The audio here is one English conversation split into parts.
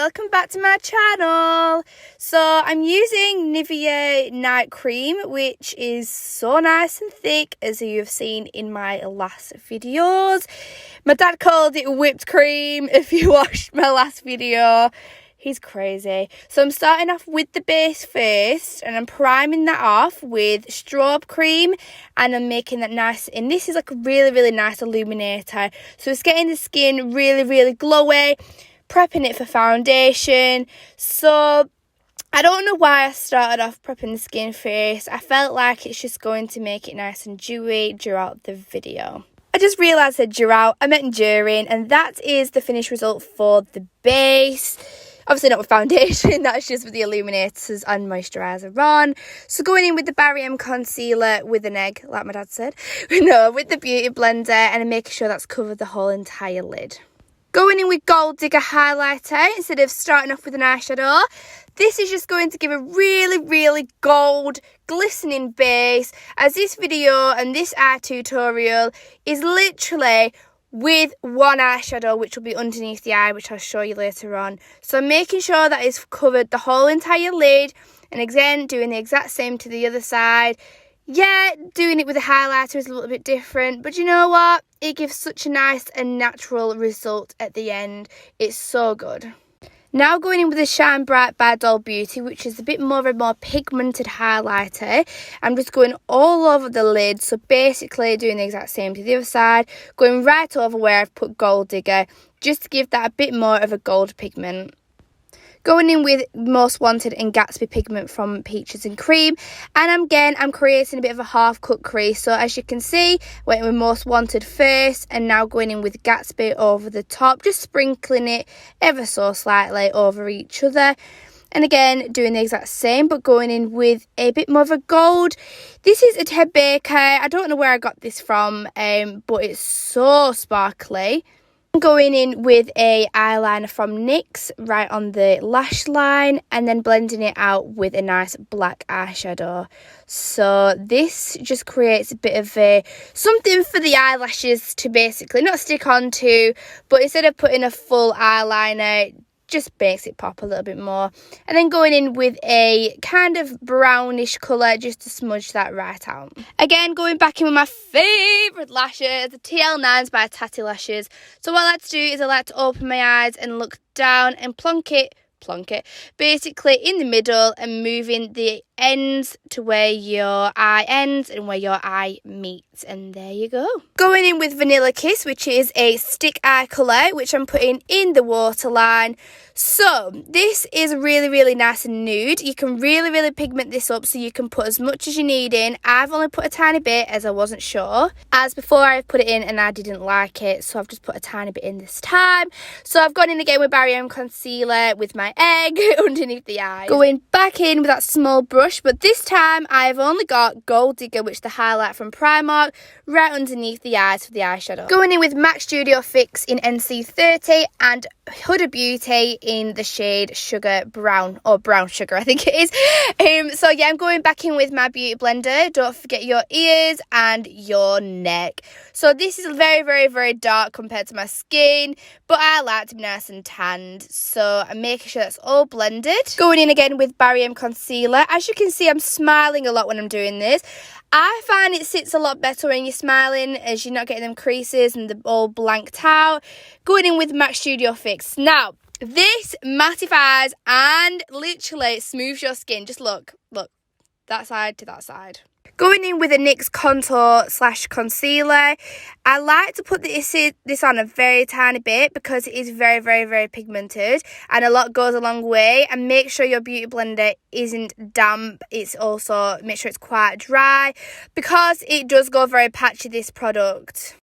welcome back to my channel. So I'm using Nivea night cream, which is so nice and thick, as you've seen in my last videos. My dad called it whipped cream if you watched my last video. He's crazy. So I'm starting off with the base first, and I'm priming that off with strobe cream, and I'm making that nice, and this is like a really nice illuminator. So it's getting the skin really glowy, prepping it for foundation. So I don't know why I started off prepping the skin first. I felt like it's just going to make it nice and dewy throughout the video. I just realised I said throughout, I meant during, and that is the finished result for the base. Obviously not with foundation, that's just with the illuminators and moisturiser on. So going in with the Barry M concealer with an egg, like my dad said. No, with the beauty blender, and I'm making sure that's covered the whole entire lid. Going in with Gold Digger highlighter instead of starting off with an eyeshadow. This is just going to give a really gold glistening base, as this video and this eye tutorial is literally with one eyeshadow, which will be underneath the eye, which I'll show you later on. So I'm making sure that it's covered the whole entire lid, and again doing the exact same to the other side. Yeah, doing it with a highlighter is a little bit different, but you know what? It gives such a nice and natural result at the end. It's so good. Now going in with the Shine Bright by Doll Beauty, which is a bit more of a more pigmented highlighter. I'm just going all over the lid, so basically doing the exact same to the other side, going right over where I've put Gold Digger, just to give that a bit more of a gold pigment. Going in with Most Wanted and Gatsby pigment from Peaches and Cream, and I'm creating a bit of a half cut crease. So as you can see, went with Most Wanted first, and now going in with Gatsby over the top, just sprinkling it ever so slightly over each other. And again, doing the exact same, but going in with a bit more of a gold. This is a Ted Baker. I don't know where I got this from, but it's so sparkly. Going in with a eyeliner from NYX right on the lash line, and then blending it out with a nice black eyeshadow. So this just creates a bit of a something for the eyelashes to basically not stick onto, but instead of putting a full eyeliner, just makes it pop a little bit more. And then going in with a kind of brownish colour just to smudge that right out. Again, going back in with my favourite lashes, the TL9s by Tatti Lashes. So what I like to do is I like to open my eyes and look down and plonk it basically in the middle, and moving the ends to where your eye ends and where your eye meets, and there you go. Going in with Vanilla Kiss, which is a stick eye colour, which I'm putting in the waterline. So this is really nice and nude. You can really pigment this up, so you can put as much as you need in. I've only put a tiny bit, as I wasn't sure, as before I put it in and I didn't like it, so I've just put a tiny bit in this time. So I've gone in again with Barry M concealer with my egg underneath the eye. Going back in with that small brush, but this time I've only got Gold Digger, which is the highlight from Primark, right underneath the eyes for the eyeshadow. Going in with MAC Studio Fix in NC30 and Huda Beauty in the shade Sugar Brown, or Brown Sugar I think it is. So yeah, I'm going back in with my beauty blender. Don't forget your ears and your neck. So this is very dark compared to my skin, but I like to be nice and tanned, so I'm making sure that's all blended. Going in again with Barry M concealer. As you can see, I'm smiling a lot when I'm doing this. I find it sits a lot better when you're smiling, as you're not getting them creases and they're all blanked out. Going in with MAC Studio Fix. Now, this mattifies and literally smooths your skin. Just look, that side to that side. Going in with a NYX contour / concealer. I like to put this on a very tiny bit because it is very pigmented, and a lot goes a long way. And make sure your beauty blender isn't damp. It's also, make sure it's quite dry, because it does go very patchy, this product.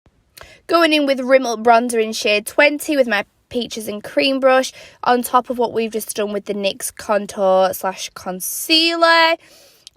Going in with Rimmel bronzer in shade 20 with my Peaches and Cream brush, on top of what we've just done with the NYX contour / concealer.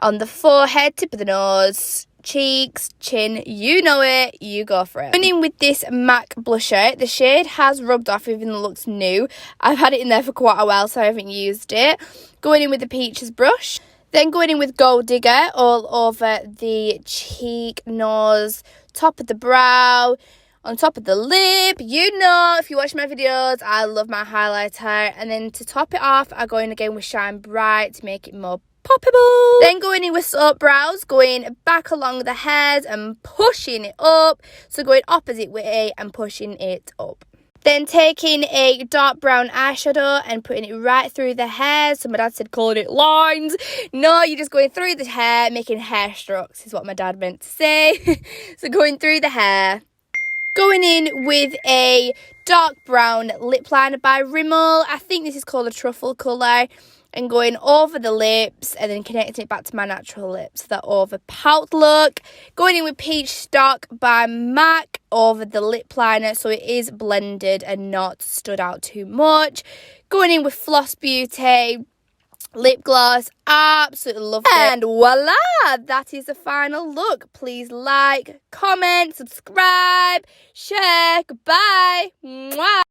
On the forehead, tip of the nose, cheeks, chin, you know it, you go for it. Going in with this MAC blusher. The shade has rubbed off, even though it looks new. I've had it in there for quite a while, so I haven't used it. Going in with the Peaches brush. Then going in with Gold Digger all over the cheek, nose, top of the brow, on top of the lip. You know, if you watch my videos, I love my highlighter. And then to top it off, I go in again with Shine Bright to make it more poppable. Then going in with Soap Brows, going back along the head and pushing it up. So going opposite way and pushing it up. Then taking a dark brown eyeshadow and putting it right through the hair. So my dad said calling it lines. No, you're just going through the hair, making hair strokes is what my dad meant to say. So going through the hair. Going in with a dark brown lip liner by Rimmel. I think this is called a truffle colour. And going over the lips and then connecting it back to my natural lips. That over pout look. Going in with Peach Stock by MAC over the lip liner so it is blended and not stood out too much. Going in with Floss Beauty lip gloss. Absolutely love it. And voila! That is the final look. Please like, comment, subscribe, share. Goodbye. Mwah.